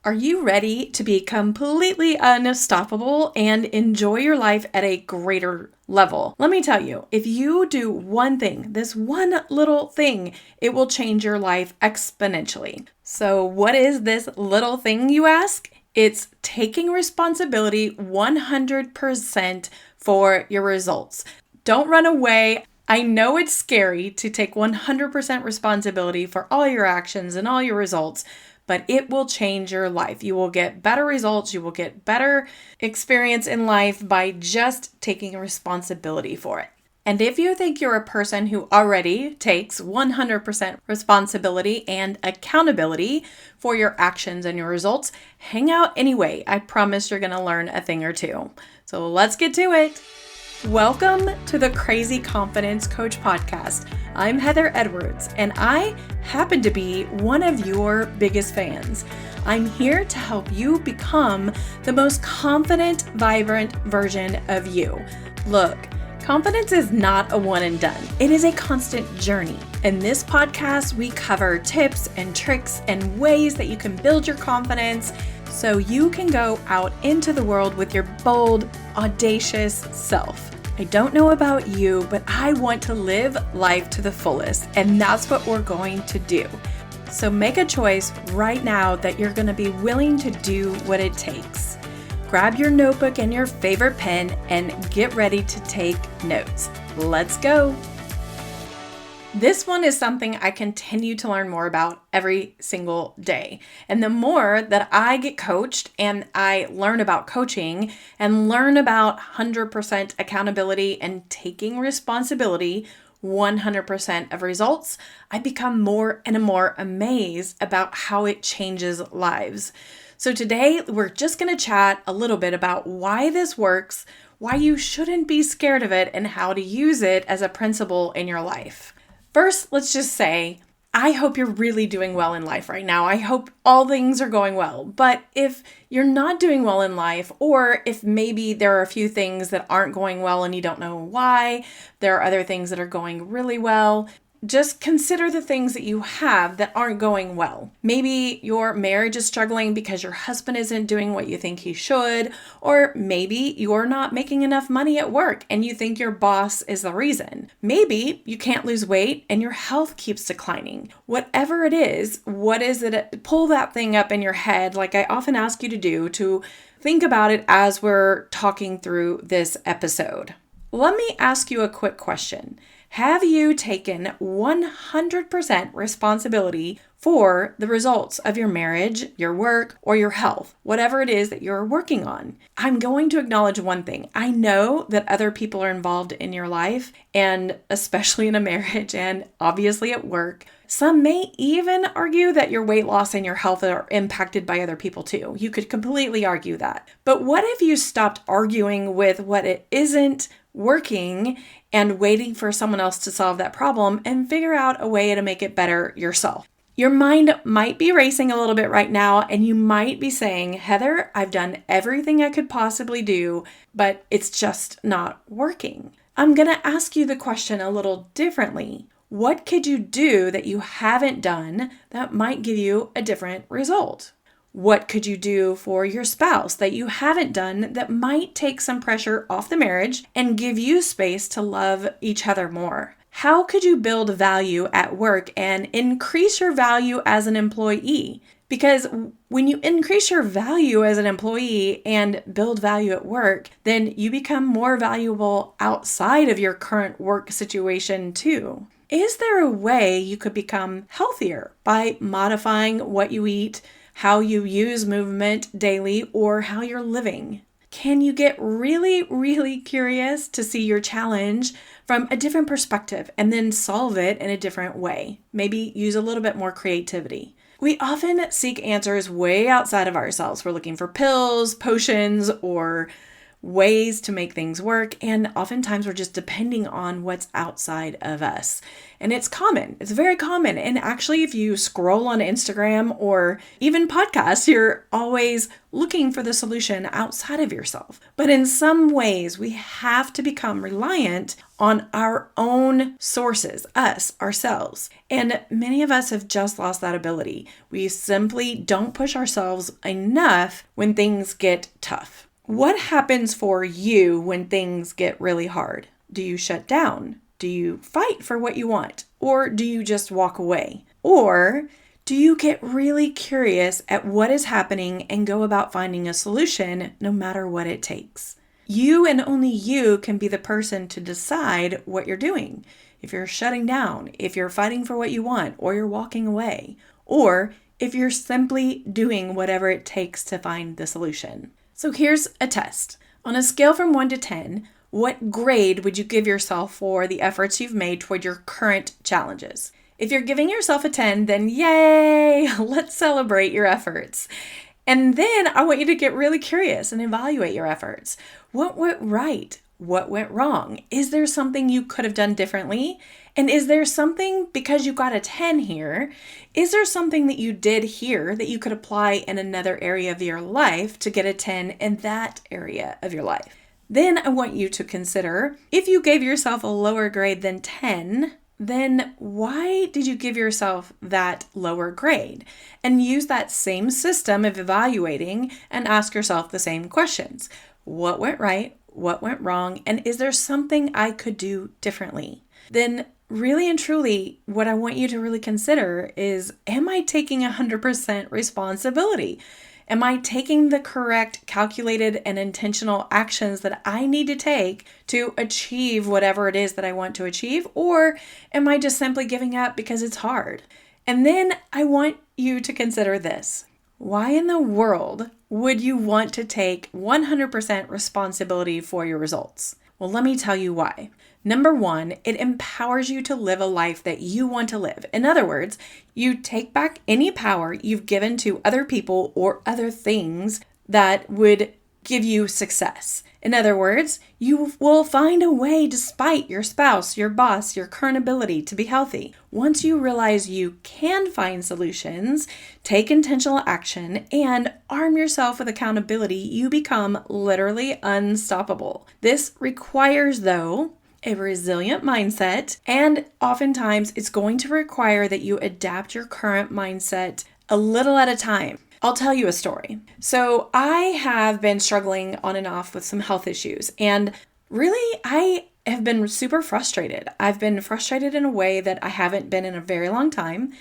Are you ready to be completely unstoppable and enjoy your life at a greater level? Let me tell you, if you do one thing, this one little thing, it will change your life exponentially. So what is this little thing, you ask? It's taking responsibility 100% for your results. Don't run away. I know it's scary to take 100% responsibility for all your actions and all your results, but it will change your life. You will get better results. You will get better experience in life by just taking responsibility for it. And if you think you're a person who already takes 100% responsibility and accountability for your actions and your results, hang out anyway. I promise you're going to learn a thing or two. So let's get to it. Welcome to the Crazy Confidence Coach podcast. I'm Heather Edwards, and I happen to be one of your biggest fans. I'm here to help you become the most confident, vibrant version of you. Look, confidence is not a one and done. It is a constant journey. In this podcast, we cover tips and tricks and ways that you can build your confidence so you can go out into the world with your bold, audacious self. I don't know about you, but I want to live life to the fullest, and that's what we're going to do. So make a choice right now that you're going to be willing to do what it takes. Grab your notebook and your favorite pen and get ready to take notes. Let's go. This one is something I continue to learn more about every single day. And the more that I get coached and I learn about coaching and learn about 100% accountability and taking responsibility 100% of results, I become more and more amazed about how it changes lives. So today we're just going to chat a little bit about why this works, why you shouldn't be scared of it, and how to use it as a principle in your life. First, let's just say, I hope you're really doing well in life right now. I hope all things are going well. But if you're not doing well in life, or if maybe there are a few things that aren't going well and you don't know why, there are other things that are going really well, just consider the things that you have that aren't going well. Maybe your marriage is struggling because your husband isn't doing what you think he should, or maybe you're not making enough money at work and you think your boss is the reason. Maybe you can't lose weight and your health keeps declining. Whatever it is, what is it? Pull that thing up in your head, like I often ask you to do, to think about it as we're talking through this episode. Let me ask you a quick question. Have you taken 100% responsibility for the results of your marriage, your work, or your health, whatever it is that you're working on? I'm going to acknowledge one thing. I know that other people are involved in your life, and especially in a marriage and obviously at work. Some may even argue that your weight loss and your health are impacted by other people too. You could completely argue that. But what if you stopped arguing with what it isn't working and waiting for someone else to solve that problem and figure out a way to make it better yourself? Your mind might be racing a little bit right now, and you might be saying, Heather, I've done everything I could possibly do, but it's just not working. I'm going to ask you the question a little differently. What could you do that you haven't done that might give you a different result? What could you do for your spouse that you haven't done that might take some pressure off the marriage and give you space to love each other more? How could you build value at work and increase your value as an employee? Because when you increase your value as an employee and build value at work, then you become more valuable outside of your current work situation too. Is there a way you could become healthier by modifying what you eat, how you use movement daily, or how you're living? Can you get really, really curious to see your challenge from a different perspective and then solve it in a different way? Maybe use a little bit more creativity. We often seek answers way outside of ourselves. We're looking for pills, potions, or ways to make things work, and oftentimes we're just depending on what's outside of us. And it's common. It's very common. And actually, if you scroll on Instagram or even podcasts, you're always looking for the solution outside of yourself. But in some ways, we have to become reliant on our own sources, us, ourselves. And many of us have just lost that ability. We simply don't push ourselves enough when things get tough. What happens for you when things get really hard? Do you shut down? Do you fight for what you want? Or do you just walk away? Or do you get really curious at what is happening and go about finding a solution no matter what it takes? You and only you can be the person to decide what you're doing. If you're shutting down, if you're fighting for what you want, or you're walking away, or if you're simply doing whatever it takes to find the solution. So here's a test. On a scale from 1 to 10, what grade would you give yourself for the efforts you've made toward your current challenges? If you're giving yourself a 10, then yay, let's celebrate your efforts. And then I want you to get really curious and evaluate your efforts. What went right? What went wrong? Is there something you could have done differently? And is there something, because you got a 10 here, is there something that you did here that you could apply in another area of your life to get a 10 in that area of your life? Then I want you to consider, if you gave yourself a lower grade than 10, then why did you give yourself that lower grade? And use that same system of evaluating and ask yourself the same questions. What went right? What went wrong? And is there something I could do differently? Then really and truly, what I want you to really consider is, am I taking 100% responsibility? Am I taking the correct, calculated, and intentional actions that I need to take to achieve whatever it is that I want to achieve? Or am I just simply giving up because it's hard? And then I want you to consider this. Why in the world would you want to take 100% responsibility for your results? Well, let me tell you why. Number one, it empowers you to live a life that you want to live. In other words, you take back any power you've given to other people or other things that would give you success. In other words, you will find a way despite your spouse, your boss, your current ability to be healthy. Once you realize you can find solutions, take intentional action, and arm yourself with accountability, you become literally unstoppable. This requires, though, a resilient mindset, and oftentimes it's going to require that you adapt your current mindset a little at a time. I'll tell you a story. So I have been struggling on and off with some health issues, and really I have been super frustrated. I've been frustrated in a way that I haven't been in a very long time.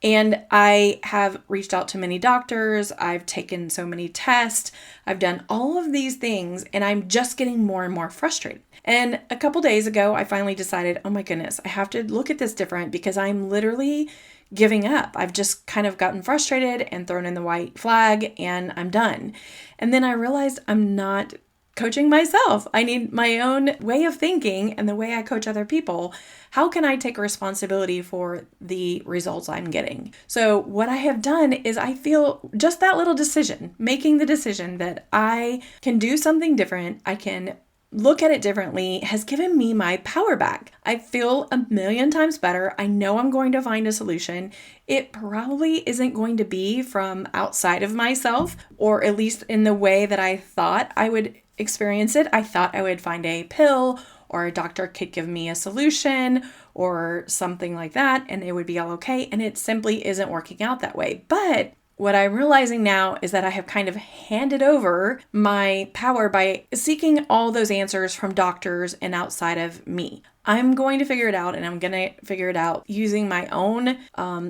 And I have reached out to many doctors. I've taken so many tests. I've done all of these things, and I'm just getting more and more frustrated. And a couple days ago, I finally decided, oh my goodness, I have to look at this different because I'm literally giving up. I've just kind of gotten frustrated and thrown in the white flag, and I'm done. And then I realized I'm not coaching myself. I need my own way of thinking and the way I coach other people. How can I take responsibility for the results I'm getting? So what I have done is I feel just that little decision, making the decision that I can do something different, I can look at it differently, has given me my power back. I feel 1,000,000 times better. I know I'm going to find a solution. It probably isn't going to be from outside of myself, or at least in the way that I thought I would experience it. I thought I would find a pill or a doctor could give me a solution or something like that and it would be all okay. And it simply isn't working out that way. But what I'm realizing now is that I have kind of handed over my power by seeking all those answers from doctors and outside of me. I'm going to figure it out, and I'm going to figure it out using my own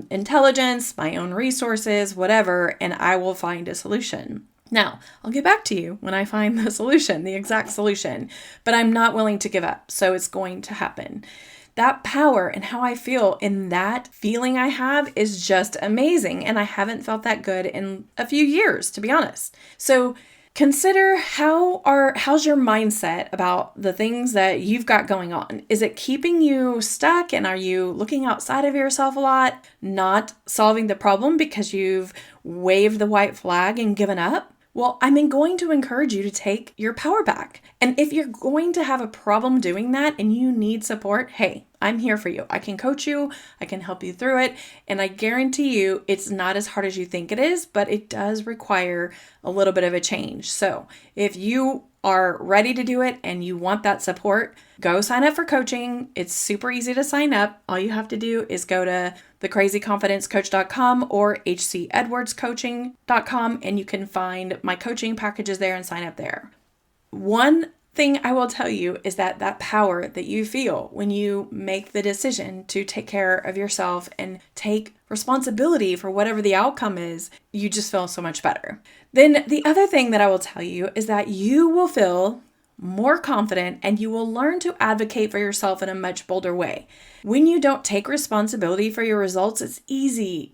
intelligence, my own resources, whatever, and I will find a solution. Now, I'll get back to you when I find the solution, the exact solution, but I'm not willing to give up, so it's going to happen. That power and how I feel in that feeling I have is just amazing, and I haven't felt that good in a few years, to be honest. So consider how's your mindset about the things that you've got going on? Is it keeping you stuck, and are you looking outside of yourself a lot, not solving the problem because you've waved the white flag and given up? Well, I'm going to encourage you to take your power back. And if you're going to have a problem doing that and you need support, hey, I'm here for you. I can coach you, I can help you through it, and I guarantee you it's not as hard as you think it is, but it does require a little bit of a change. So if you are ready to do it and you want that support, go sign up for coaching. It's super easy to sign up. All you have to do is go to thecrazyconfidencecoach.com or hcedwardscoaching.com and you can find my coaching packages there and sign up there. One thing I will tell you is that power that you feel when you make the decision to take care of yourself and take responsibility for whatever the outcome is, you just feel so much better. Then the other thing that I will tell you is that you will feel more confident and you will learn to advocate for yourself in a much bolder way. When you don't take responsibility for your results, it's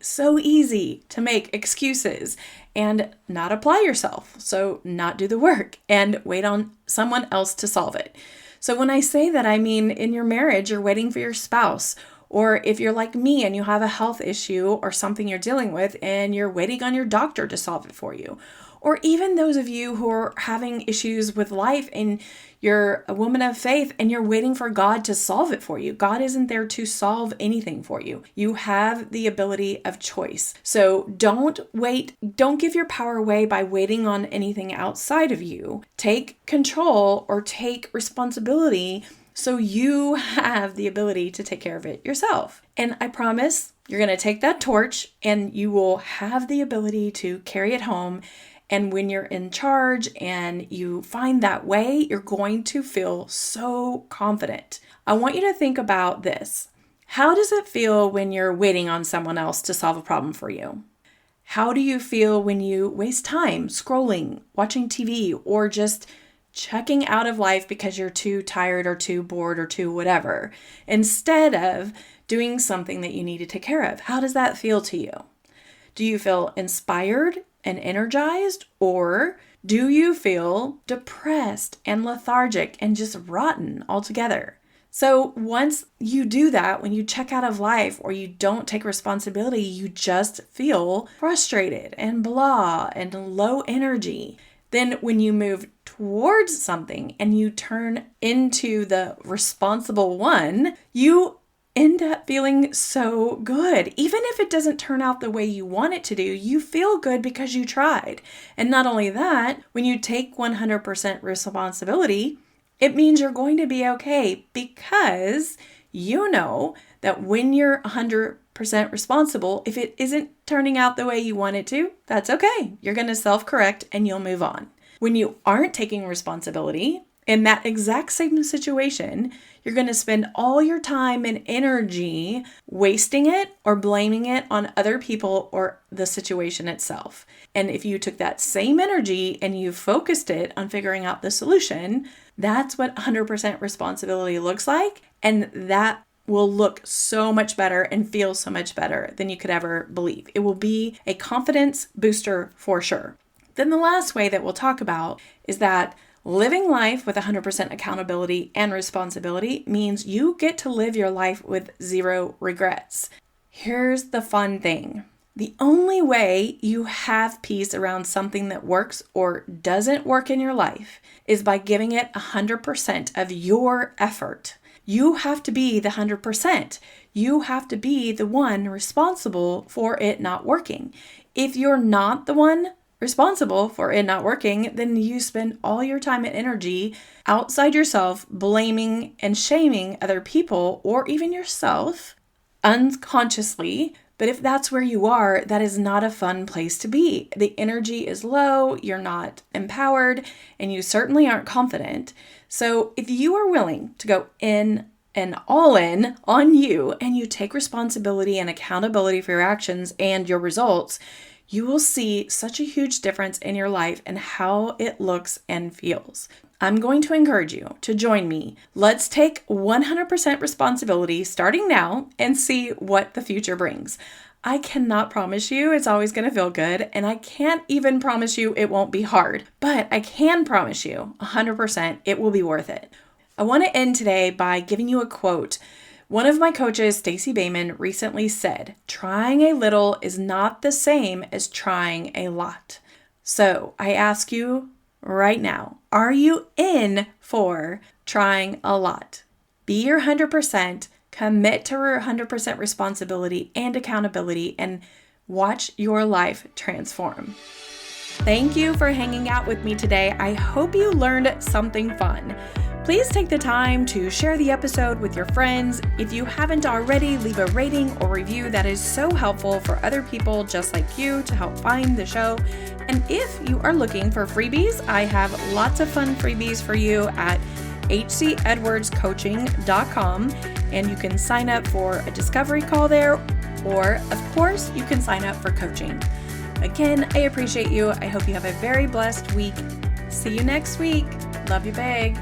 so easy to make excuses and not apply yourself. So not do the work and wait on someone else to solve it. So when I say that, I mean in your marriage, you're waiting for your spouse. Or if you're like me and you have a health issue or something you're dealing with and you're waiting on your doctor to solve it for you. Or even those of you who are having issues with life and you're a woman of faith and you're waiting for God to solve it for you. God isn't there to solve anything for you. You have the ability of choice. So don't wait. Don't give your power away by waiting on anything outside of you. Take control or take responsibility so you have the ability to take care of it yourself. And I promise you're going to take that torch and you will have the ability to carry it home. And when you're in charge and you find that way, you're going to feel so confident. I want you to think about this. How does it feel when you're waiting on someone else to solve a problem for you? How do you feel when you waste time scrolling, watching TV, or just checking out of life because you're too tired or too bored or too whatever, instead of doing something that you need to take care of? How does that feel to you? Do you feel inspired and energized, or do you feel depressed and lethargic and just rotten altogether? So once you do that, when you check out of life or you don't take responsibility, you just feel frustrated and blah and low energy. Then when you move towards something and you turn into the responsible one, you end up feeling so good. Even if it doesn't turn out the way you want it to do, you feel good because you tried. And not only that, when you take 100% responsibility, it means you're going to be okay because you know that when you're 100% responsible, if it isn't turning out the way you want it to, that's okay. You're going to self-correct and you'll move on. When you aren't taking responsibility, in that exact same situation, you're going to spend all your time and energy wasting it or blaming it on other people or the situation itself. And if you took that same energy and you focused it on figuring out the solution, that's what 100% responsibility looks like. And that will look so much better and feel so much better than you could ever believe. It will be a confidence booster for sure. Then the last way that we'll talk about is that living life with 100% accountability and responsibility means you get to live your life with zero regrets. Here's the fun thing. The only way you have peace around something that works or doesn't work in your life is by giving it 100% of your effort. You have to be the 100%. You have to be the one responsible for it not working. If you're not the one responsible for it not working, then you spend all your time and energy outside yourself blaming and shaming other people or even yourself unconsciously. But if that's where you are, that is not a fun place to be. The energy is low, you're not empowered, and you certainly aren't confident. So if you are willing to go in and all in on you and you take responsibility and accountability for your actions and your results, you will see such a huge difference in your life and how it looks and feels. I'm going to encourage you to join me. Let's take 100% responsibility starting now and see what the future brings. I cannot promise you it's always going to feel good, and I can't even promise you it won't be hard, but I can promise you 100% it will be worth it. I want to end today by giving you a quote. One of my coaches, Stacey Bayman, recently said, "Trying a little is not the same as trying a lot." So I ask you right now, are you in for trying a lot? Be your 100%, commit to your 100% responsibility and accountability, and watch your life transform. Thank you for hanging out with me today. I hope you learned something fun. Please take the time to share the episode with your friends. If you haven't already, leave a rating or review. That is so helpful for other people just like you to help find the show. And if you are looking for freebies, I have lots of fun freebies for you at hcedwardscoaching.com, and you can sign up for a discovery call there, or of course, you can sign up for coaching. Again, I appreciate you. I hope you have a very blessed week. See you next week. Love you big.